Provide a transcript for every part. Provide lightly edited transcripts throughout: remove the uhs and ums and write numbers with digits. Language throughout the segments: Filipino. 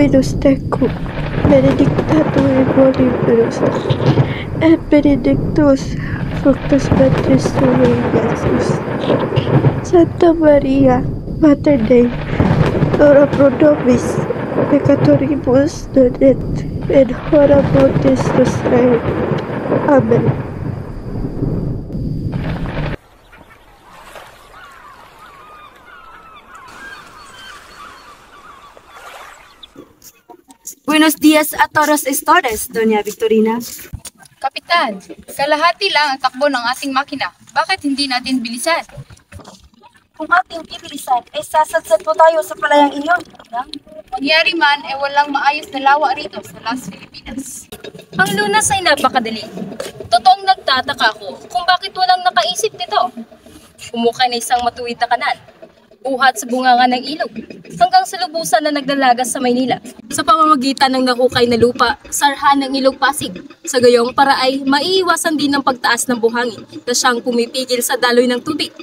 Dominus tecum, benedictatur in mulieribus, et benedictus fructus ventris tui, Iesus. Santa Maria, Mater Dei, ora pro nobis peccatoribus non et in hora mortis nostrae. Amen. Buenos días a todos ustedes, Doña Victorina. Kapitan, kalahati lang ang takbo ng ating makina. Bakit hindi natin bilisan? Kung ating bibilisan, ay sasadsad po tayo sa palayang iyon. Mangyari man ay walang maayos na lawa rito sa Las Filipinas. Ang lunas ay napakadali. Totoong nagtataka ko kung bakit walang nakaisip nito. Umukay na isang matuwid na kanal, buhat sa bunganga ng ilog, hanggang sa lubusan na nagdalagas sa Maynila. Sa pamamagitan ng nakukay na lupa, sarhan ng ilog Pasig. Sa gayong para ay maiiwasan din ng pagtaas ng buhangin na siyang pumipigil sa daloy ng tubig.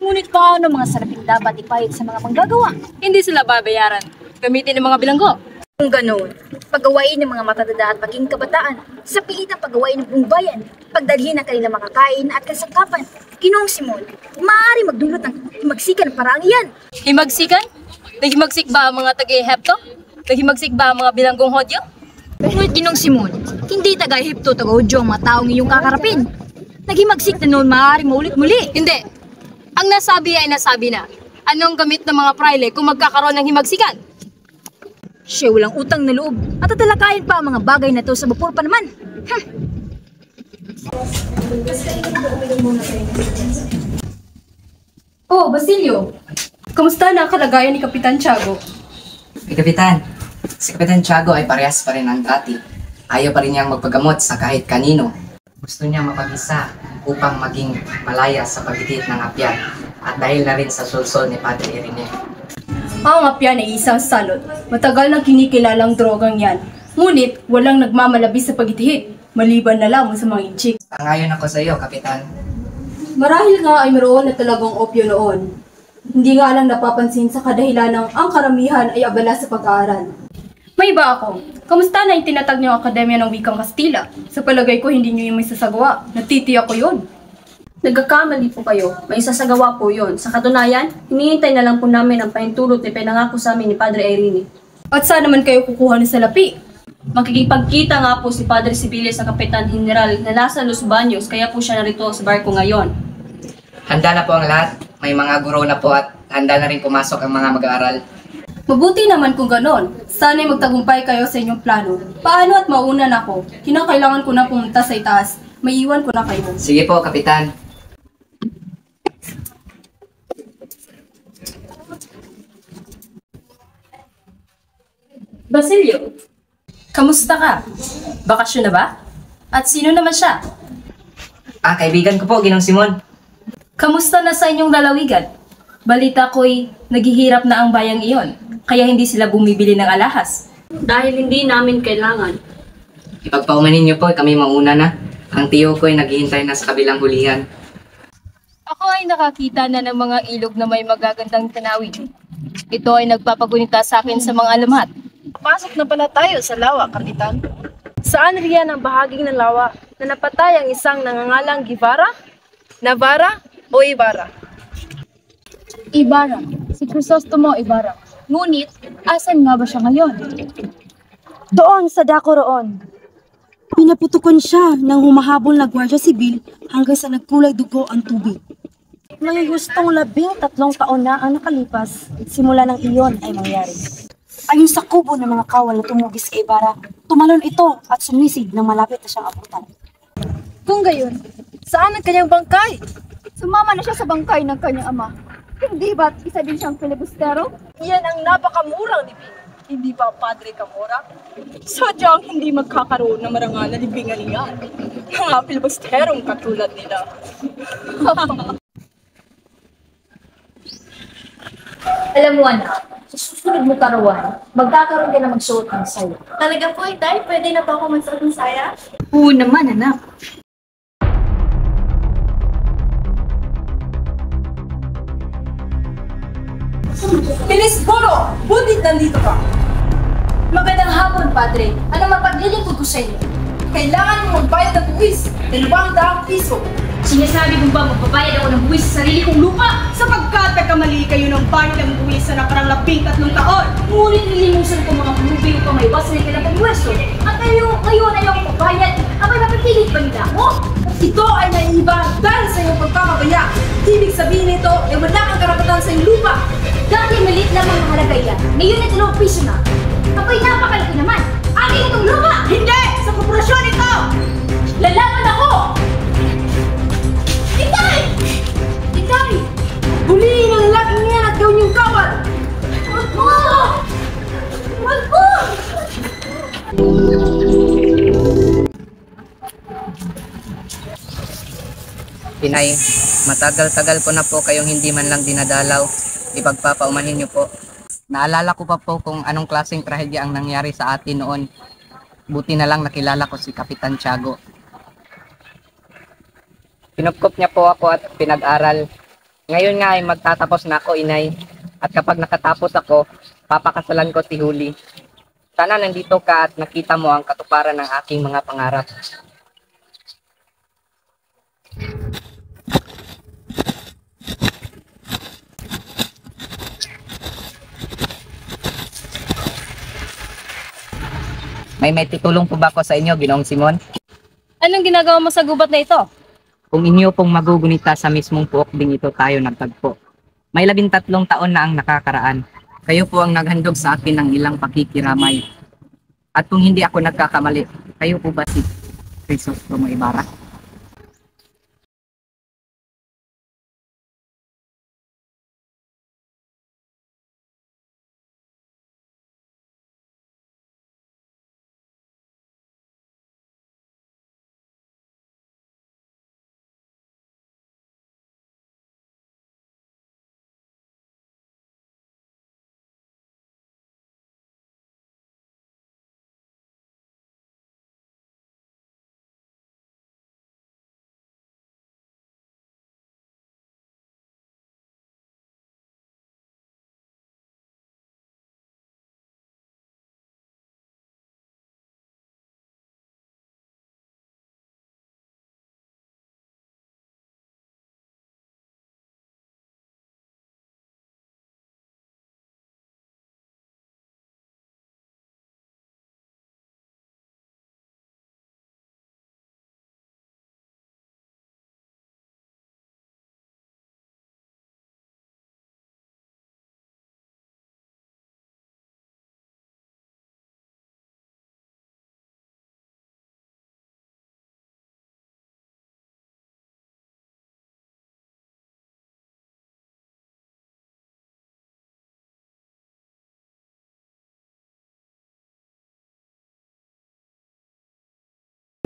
Ngunit paano mga salaping dapat ipahid sa mga manggagawa? Hindi sila babayaran. Gamitin ng mga bilanggo. Kung ganoon, paggawain ng mga matadada at maging kabataan, sa pilitang paggawain ng buong bayan, pagdalhin ang kanilang makakain at kasangkapan, Ginoong Simon, maaari magdulot ng himagsikan ng paraang iyan. Himagsikan? Naghimagsik ba ang mga taga-Ehipto? Naghimagsik ba ang mga bilanggong Hodyo? Ngunit Ginoong Simon, hindi taga-Ehipto taga-Hudyo ang mga taong iyong kakarapin. Naghimagsik na noon maaari maulit muli. Hindi. Ang nasabi ay nasabi na. Anong gamit ng mga praile kung magkakaroon ng himagsikan? Siya walang utang na loob at tatalakayin pa ang mga bagay na to sa bapur pa naman. Oh, Basilio. Kamusta na ang kalagayan ni Kapitan Tiago? Kapitan, si Kapitan Tiago ay parehas pa rin ang dati. Ayaw pa rin niyang magpagamot sa kahit kanino. Gusto niya mapag-isa upang maging malaya sa pagigit ng apyan at dahil na rin sa sulsol ni Padre Irene. Ang apyan ay isang salot. Matagal nang kinikilalang drogang yan. Ngunit walang nagmamalabis sa pagitihit, maliban na lamang sa mga inchik. Sangayon ako sa iyo, Kapitan. Marahil nga ay mayroon na talagang opyo noon. Hindi nga lang napapansin sa kadahilan ng ang karamihan ay abala sa pag-aaral. May iba ako. Kamusta na yung tinatag niyong Akademya ng Wikang Kastila? Sa palagay ko, hindi niyo yung may sasagawa. Natitiyak ko yun. Nagkakamali po kayo. May sasagawa po yun. Sa katunayan, hinihintay na lang po namin ang pahintulot na pinangako sa amin ni Padre Irene. At saan naman kayo kukuha ng salapi? Makikipagkita nga po si Padre Sibilia sa Kapitan General na nasa Los Baños, kaya po siya narito sa barko ngayon. Handa na po ang lahat. May mga guro na po at handa na rin pumasok ang mga mag-aaral. Mabuti naman kung ganon. Sana'y magtagumpay kayo sa inyong plano. Paano at maunan ako? Kinakailangan ko na pumunta sa itaas. May iwan ko na kayo. Sige po, Kapitan. Basilio, kamusta ka? Bakasyon na ba? At sino naman siya? Kaibigan ko po, Ginong Simon. Kamusta na sa inyong lalawigan? Balita ko'y naghihirap na ang bayang iyon, kaya hindi sila bumibili ng alahas. Dahil hindi namin kailangan. Ipagpaumanin niyo po, kami mauna na. Ang tiyo ko ay naghihintay na sa kabilang hulihan. Ako ay nakakita na ng mga ilog na may magagandang tanawin. Ito ay nagpapagunita sa akin sa mga alamat. Pasok na pala tayo sa lawa, Kapitan. Saan riyan ang bahaging ng lawa na napatay ang isang nangangalang Guevara, Navarra o Ibarra? Ibarra, si Crisostomo Ibarra. Ngunit, asan nga ba siya ngayon? Doon sa dako roon. Pinaputukan siya ng humahabol na Gwardiya Sibil hanggang sa nagkulay dugo ang tubig. May gustong 13 taon na ang nakalipas simula ng iyon ay mangyari. Ayon sa kubo ng mga kawal na tumugis kay Ibarra, tumalon ito at sumisid nang malapit na siyang abutan. Kung gayon, saan ang kanyang bangkay? Sumama na siya sa bangkay ng kanyang ama. Hindi ba't isa din siyang filibustero? Iyan ang napakamurang libing. Hindi ba, Padre Camora? Sadyang hindi magkakaroon ng marangal na libingan niyan. Mga filibusterong katulad nila. Alam mo anak, sa susunod mo karawan, magkakaroon ka na magsuot ng saya. Talaga po, Itay? Pwede na po ako magsuot ng saya? Oo naman, anak. Pilis Bolo! Butit nandito ka! hapon, Padre. Ano mapaglilingkod ko sa inyo? Kailangan mo magbayad ng buwis, 200 piso. Sinasabi mo ba magbabayad ako ng buwis sa sarili kong lupa? Sapagkat nagkamali kayo ng bayad ng buwis sa nakarang 13 taon. Ngunit nilimusan ko mga pulubi upang may iwas na ikalapang pwesto. At ngayon ayaw ko magbayad. Abay, mapipilit ba nila ako? Ito ay naiiba dahil sa iyong pagkakabaya. Ibig sabihin nito ay wala kang karapatan sa iyong lupa. Dati maliit lang ang halaga yan. Ngayon ay 2 piso na. Abay, napakalaki naman. Akin itong lupa! Hindi! Sa korporasyon ito! Lalaban ako! Itay! Itay! Huliin ang lalaking niyan at gawin yung kawal! Huwag mo! Huwag mo! Inay, matagal-tagal ko na po kayong hindi man lang dinadalaw. Ipagpapaumanhin niyo po. Naalala ko pa po kung anong klaseng trahedya ang nangyari sa atin noon. Buti na lang nakilala ko si Kapitan Tiago. Pinupkop niya po ako at pinag-aral. Ngayon nga ay magtatapos na ako, Inay. At kapag nakatapos ako, papakasalan ko si Huli. Sana nandito ka at nakita mo ang katuparan ng aking mga pangarap. May tutulong po ba ako sa inyo, Ginoong Simon? Anong ginagawa mo sa gubat na ito? Kung inyo pong magugunita sa mismong puok ding ito tayo nagtagpo. May 13 taon na ang nakakaraan. Kayo po ang naghandog sa akin ng ilang pakikiramay. At kung hindi ako nagkakamali, kayo po ba si Crisostomo Ibarra?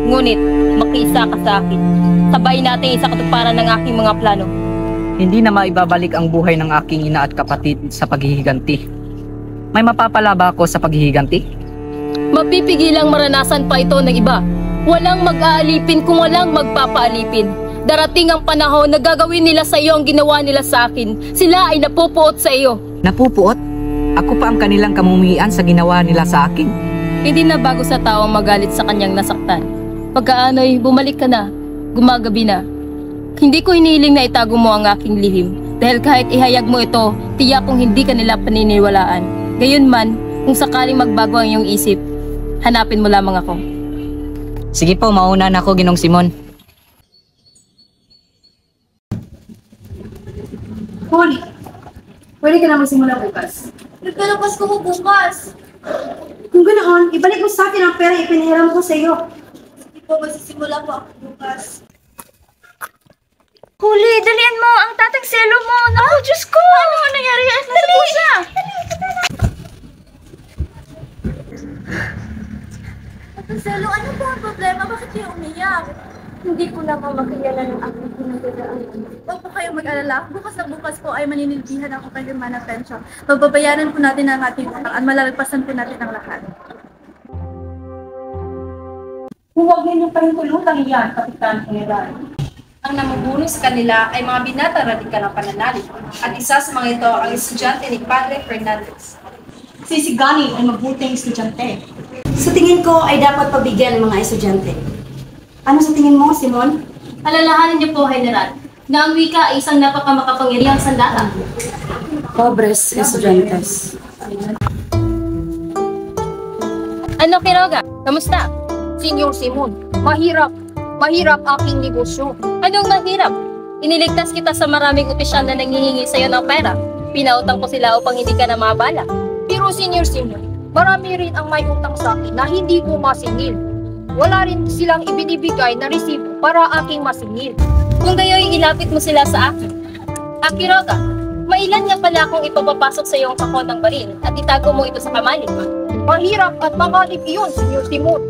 Ngunit, makiisa ka sa akin. Sabay natin sa katuparan ng aking mga plano. Hindi na maibabalik ang buhay ng aking ina at kapatid sa paghihiganti. May mapapala ba ako sa paghihiganti? Mapipigilang maranasan pa ito ng iba. Walang mag-aalipin kung walang magpapaalipin. Darating ang panahon na gagawin nila sa iyo ang ginawa nila sa akin. Sila ay napupuot sa iyo. Napupuot? Ako pa ang kanilang kamumian sa ginawa nila sa akin. Hindi na bago sa tao magalit sa kanyang nasaktan. Pagkaano'y bumalik ka na, gumagabi na. Hindi ko hinihiling na itago mo ang aking lihim. Dahil kahit ihayag mo ito, tiyak kung hindi ka nila paniniwalaan. Gayunman, kung sakaling magbago ang iyong isip, hanapin mo lamang ako. Sige po, mauna na ako, Ginong Simon. Huli, pwede ka na magsimula bukas. Nagkalabas ko bukas. Kung ganoon, ibalik mo sa akin ang pera ipinahiram ko sa iyo. Hindi po magsisimula po ako bukas. Huli, dalian mo ang tatang selo mo. Naku, Diyos ko! Ano nangyari? Nasa po siya. Tatang selo, ano po ang problema? Bakit kayo umiyak? Hindi ko na makayanan ng aking pinagdadaanan. Huwag po kayong mag-alala. Bukas na bukas po ay maninilbihan ang kapag-irma ng pensyon. Bababayaran po natin ang ating utang at malalagpasan po natin ang lahat. Huwag ninyong pahintulutan iyan, Kapitan General. Ang namumuno sa kanila ay mga binatang radikal ng pananalig at isa sa mga ito ang estudyante ni Padre Fernandez. Si Sigani ay mabuting estudyante. tingin ko ay dapat pabigyan ng mga estudyante. Ano sa tingin mo, Simon? Alalahanin niyo po, General, na ang wika ay isang napakamakapangyarihang sandata. Pobres estudyantes. Ano, Quiroga? Kamusta? Senyor Simon, mahirap. Mahirap aking negosyo. Anong mahirap? Iniligtas kita sa maraming opisyal na nanghihingi sa'yo ng pera. Pinautang ko sila upang hindi ka na mabala. Pero Senyor Simon, marami rin ang may utang sa akin na hindi ko masingil. Wala rin silang ibinibigay na resibo para aking masingil. Kung gayoy ilapit mo sila sa akin. Quiroga, mailan nga pala akong ipapapasok sa iyong sakon ng baril at itago mo ito sa kamalig. Mahirap at mangalip iyon, Senyor Simon.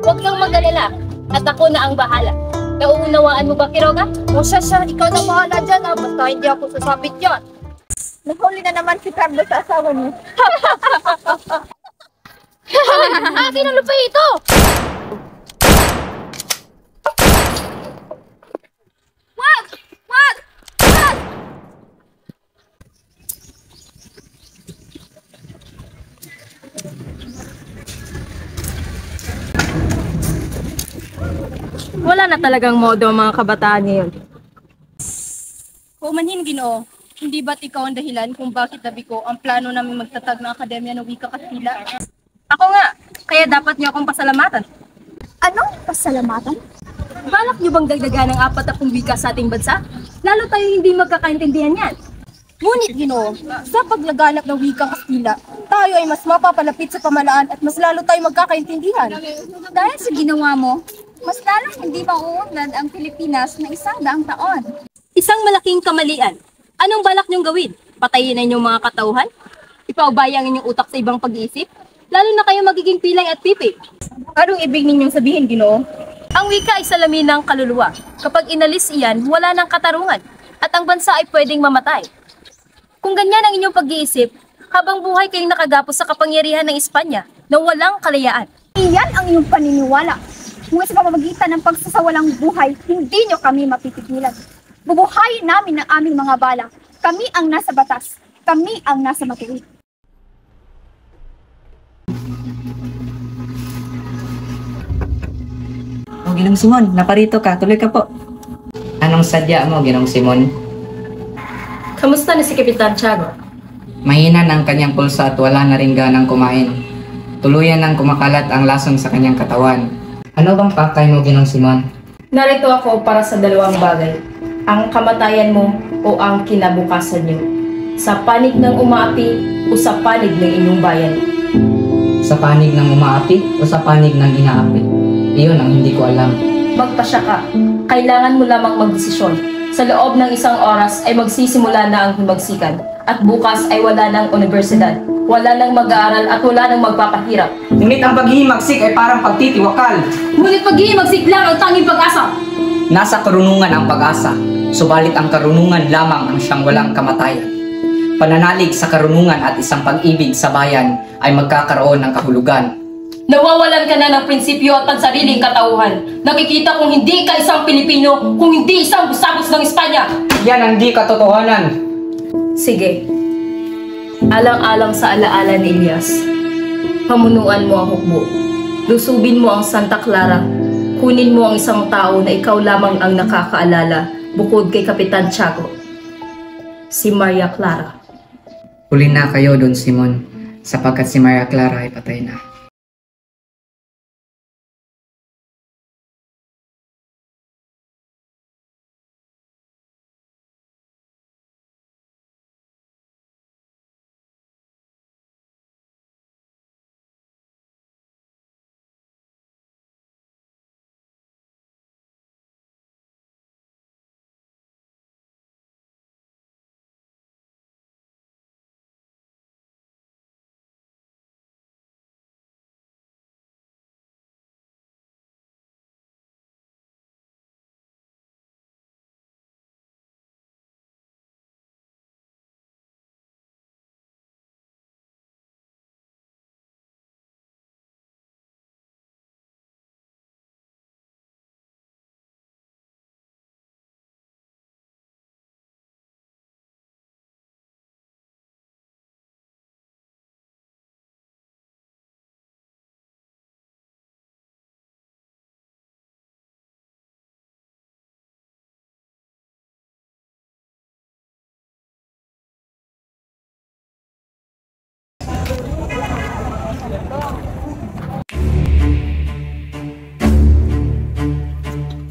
Huwag kang mag-alala at ako na ang bahala. Nauunawaan mo ba, Quiroga? O siya, ikaw na bahala dyan ha, basta hindi ako sasabit dyan. Nahuli na naman si Carlo sa asawa niyo. Akin ang lupa ito! Wag! Wag! Wag! Wala na talagang modo ang mga kabataan ngayon. Kumanhin, Ginoo. Hindi ba't ikaw ang dahilan kung bakit nabi ko ang plano namin magtatag ng Akademya ng Wika Kastila? Ako nga, kaya dapat niyo akong pasalamatan. Anong pasalamatan? Balak niyo bang dagdagan ng 40 wika sa ating bansa? Lalo tayo hindi magkakaintindihan yan. Ngunit, Ginoo, sa paglaganap ng Wika Kastila, tayo ay mas mapapalapit sa pamalaan at mas lalo tayo magkakaintindihan. Dahil sa ginawa mo, mas lalong hindi mauunlad ang Pilipinas na 100 taon. Isang malaking kamalian. Anong balak niyong gawin? Patayin na inyong mga katauhan? Ipaubaya ang inyong utak sa ibang pag-iisip? Lalo na kayo magiging pilay at pipi. Anong ibig ninyong sabihin, Ginoo? Ang wika ay salamin ng kaluluwa. Kapag inalis iyan, wala ng katarungan. At ang bansa ay pwedeng mamatay. Kung ganyan ang inyong pag-iisip, habang buhay kayong nakagapos sa kapangyarihan ng Espanya na walang kalayaan. Iyan ang iyong paniniwala. Ngunit sa pamamagitan ng pagsasawalang buhay, hindi nyo kami mapipigilan. Bubuhayin namin ang aming mga bala. Kami ang nasa batas. Kami ang nasa matuwid. O, Ginong Simon, naparito ka. Tuloy ka po. Anong sadya mo, Ginong Simon? Kamusta na si Kapitan Tiago? Mahina ng kanyang pulsa at wala na rin ganang kumain. Tuluyan nang kumakalat ang lason sa kanyang katawan. Ano bang pakay mo, Ginong Simon? Narito ako para sa dalawang bagay. Ang kamatayan mo o ang kinabukasan niyo. Sa panig ng umaapi o sa panig ng inyong bayan. Sa panig ng umaapi o sa panig ng inaapi? Iyon ang hindi ko alam. Magpasya ka. Kailangan mo lamang magdesisyon. Sa loob ng 1 oras ay magsisimula na ang himagsikan. At bukas ay wala ng universidad. Wala nang mag-aaral at wala nang magpapahirap. Ngunit ang paghihimagsik ay parang pagtitiwakal. Ngunit paghihimagsik lang ang tanging pag-asa. Nasa karunungan ang pag-asa, subalit ang karunungan lamang ang siyang walang kamatayan. Pananalig sa karunungan at isang pag-ibig sa bayan ay magkakaroon ng kahulugan. Nawawalan ka na ng prinsipyo at pansariling katauhan. Nakikita kung hindi ka isang Pilipino, kung hindi isang busabos ng Espanya. Yan ang di katotohanan. Sige. Alang-alang sa alaala ni Elias. Pamunuan mo ang hukbo. Lusubin mo ang Santa Clara. Kunin mo ang isang tao na ikaw lamang ang nakakaalala bukod kay Kapitan Tiago. Si Maria Clara. Huli na kayo, Don Simon, sapagkat si Maria Clara ay patay na.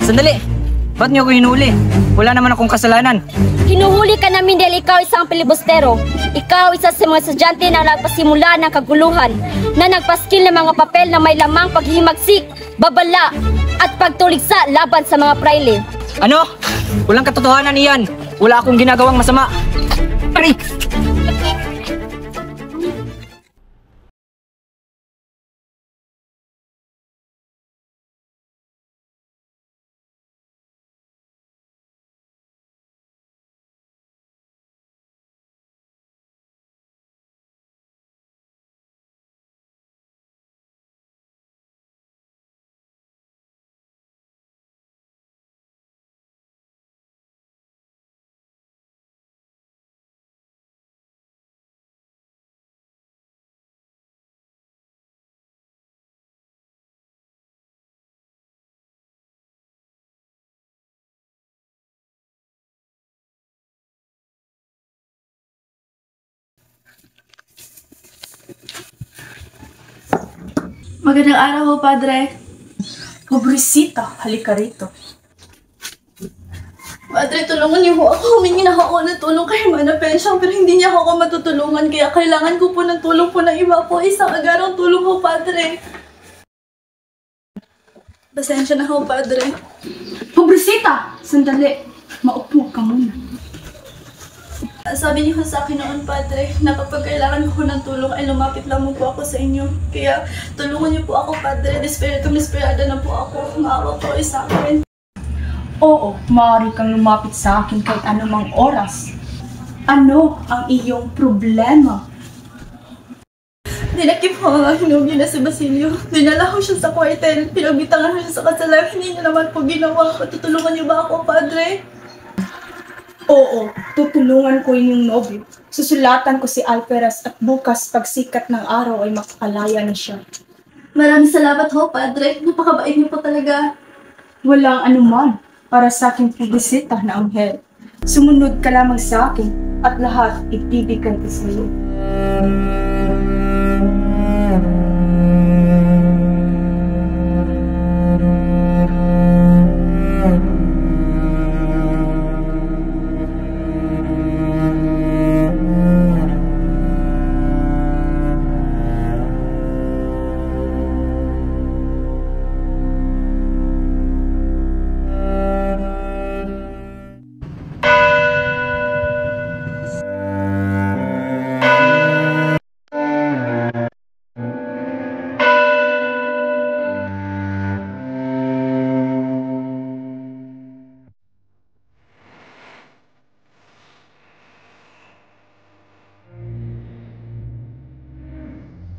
Sandali! Ba't niyo ako hinuli? Wala naman akong kasalanan. Hinuhuli ka namin dahil ikaw isang pilibustero. Ikaw isa sa mga estudyante na nagpasimula ng kaguluhan, na nagpaskil ng mga papel na may lamang paghihimagsik, babala, at pagtuligsa laban sa mga praile. Ano? Walang katotohanan iyan. Wala akong ginagawang masama. Aray! Magandang araw ho, Padre. Pobresita, halika rito. Padre, tulungan niyo ho ako. Humingi na ako ng tulong kay Mana Pensyang pero hindi niya ako matutulungan. Kaya kailangan ko po ng tulong po ng iba po. Isang agarang tulong ho, Padre. Pasensya na ho, Padre. Pobresita! Sandali. Maupo ka muna. Sabi niyo sa akin noon, Padre, na kapag kailangan ko ng tulong ay lumapit lamang po ako sa inyo. Kaya tulungan niyo po ako, Padre. Desperada na po ako. Maawa po sa akin. Oo, maaari kang lumapit sa akin kahit anumang oras. Ano ang iyong problema? Dinakip ko ang hinugi na si Basilio. Dinala ko siya sa kwartel. Pinagbitangan ko siya sa kasalan. Hindi niya naman po ginawa. Tutulungan niyo ba ako, Padre? Oo, tutulungan ko inyong nobyo. Susulatan ko si Alperas at bukas pagsikat ng araw ay makakalaya na siya. Maraming salamat ho, Padre. Napakabait niyo po talaga. Walang anuman para sa aking pobresita na anghel. Sumunod ka lamang sa akin at lahat ibibigay ko sa iyo.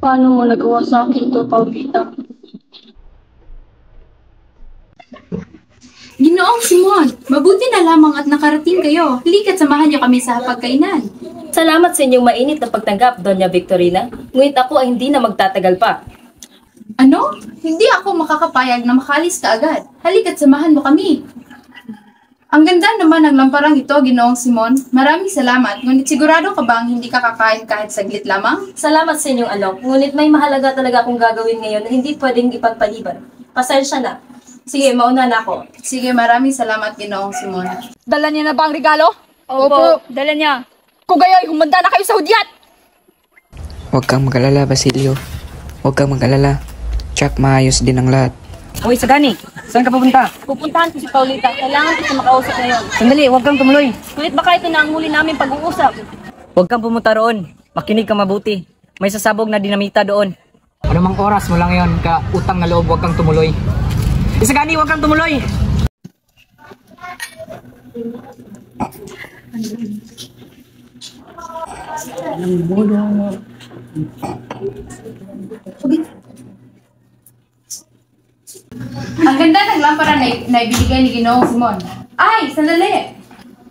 Paano mo nagawa sa akin to, Paulita? Ginoong Simon, mabuti na lamang at nakarating kayo. Halika't samahan niyo kami sa pagkainan. Salamat sa inyong mainit na pagtanggap, Doña Victorina. Ngunit ako ay hindi na magtatagal pa. Ano? Hindi ako makakapayag na makalis ka agad. Halika't samahan mo kami. Ang ganda naman ng lamparang ito, Ginoong Simon. Maraming salamat. Ngunit sigurado ka bang hindi ka kakain kahit saglit lamang? Salamat sa inyong alok. Ngunit may mahalaga talaga akong gagawin ngayon na hindi pwedeng ipagpaliban. Pasensya na. Sige, mauna na ako. Sige, maraming salamat, Ginoong Simon. Dala niya na ba ang regalo? Opo, dala niya. Kung gayo'y humanda na kayo sa hudyat! Huwag kang mag-alala, Basilio. Huwag kang mag-alala. Tsak, maayos din ang lahat. Uy, Sagani! Saan ka pupunta? Pupuntahan ko si Paulita. Kailangan ko siya makausap ngayon. Sandali, huwag kang tumuloy. Ngunit baka ito na ang huli namin pag-uusap. Huwag kang pumunta roon. Makinig ka mabuti. May sasabog na dinamita doon. Anumang oras mo lang ngayon ka utang na loob, huwag kang tumuloy. Sagani, huwag kang tumuloy! Ang ganda ng lampara na ibinigay ni Ginoong Simon. Ay, sandali!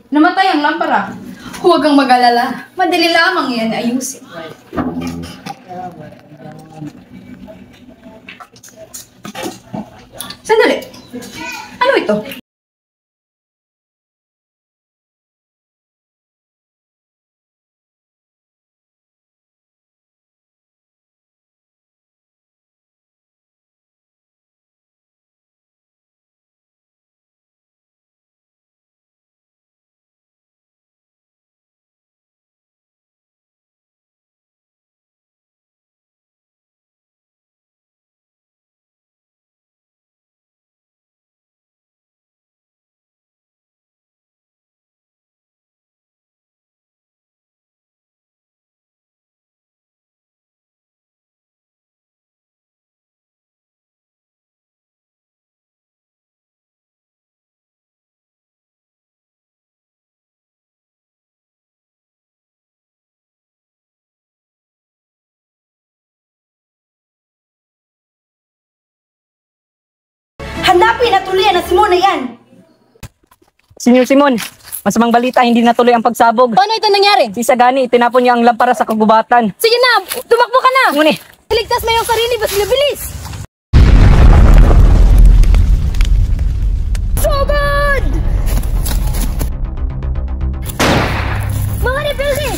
Namatay ang lampara. Huwag kang mag-alala. Madali lamang yan ayusin. Sandali! Ano ito? Hanapin at tuloy na Simon na yan! Senyor Simon, masamang balita, hindi natuloy ang pagsabog. Paano ito nangyari? Si Sagani, itinapon niya ang lampara sa kagubatan. Sige na, tumakbo ka na! Ngunit, Iligtas mo yung sarili, basta bilis! Sugod! Mga rebelde!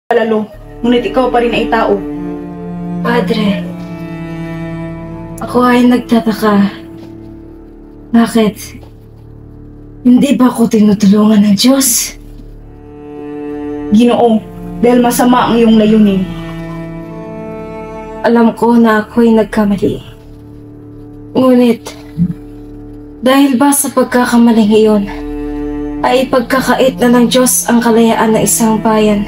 Palalo, ngunit ikaw pa rin ay tao. Padre, ako ay nagtataka. Bakit? Hindi ba ako tinutulungan ng Diyos? Ginoo, dahil masama ang iyong layunin. Alam ko na ako'y nagkamali. Ngunit, dahil ba sa pagkakamaling iyon, ay pagkakait na ng Diyos ang kalayaan ng isang bayan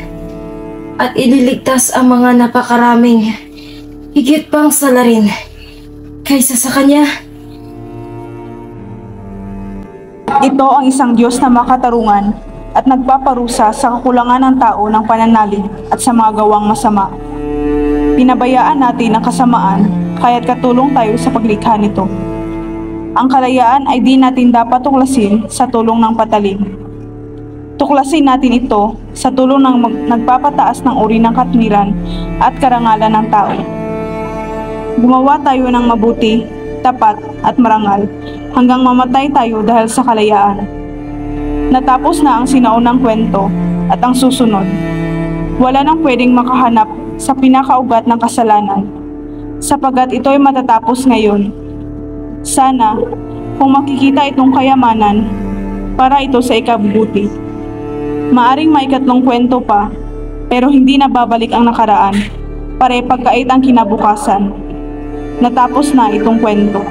at ililigtas ang mga napakaraming higit pang salarin kaysa sa Kanya. Ito ang isang Diyos na makatarungan at nagpaparusa sa kakulangan ng tao ng pananalig at sa mga gawang masama. Pinabayaan natin ang kasamaan kaya't katulong tayo sa paglikha nito. Ang kalayaan ay di natin dapat tuklasin sa tulong ng patalim. Tuklasin natin ito sa tulong ng nagpapataas ng uri ng katwiran at karangalan ng tao. Gumawa tayo ng mabuti, tapat at marangal hanggang mamatay tayo dahil sa kalayaan. Natapos na ang sinaunang kwento at ang susunod. Wala nang pwedeng makahanap sa pinakaugat ng kasalanan, sapagkat ito ay matatapos ngayon. Sana, kung makikita itong kayamanan, para ito sa ikabubuti. Maaring may ikatlong kwento pa, pero hindi na babalik ang nakaraan, para ipagkait ang kinabukasan. Natapos na itong kwento.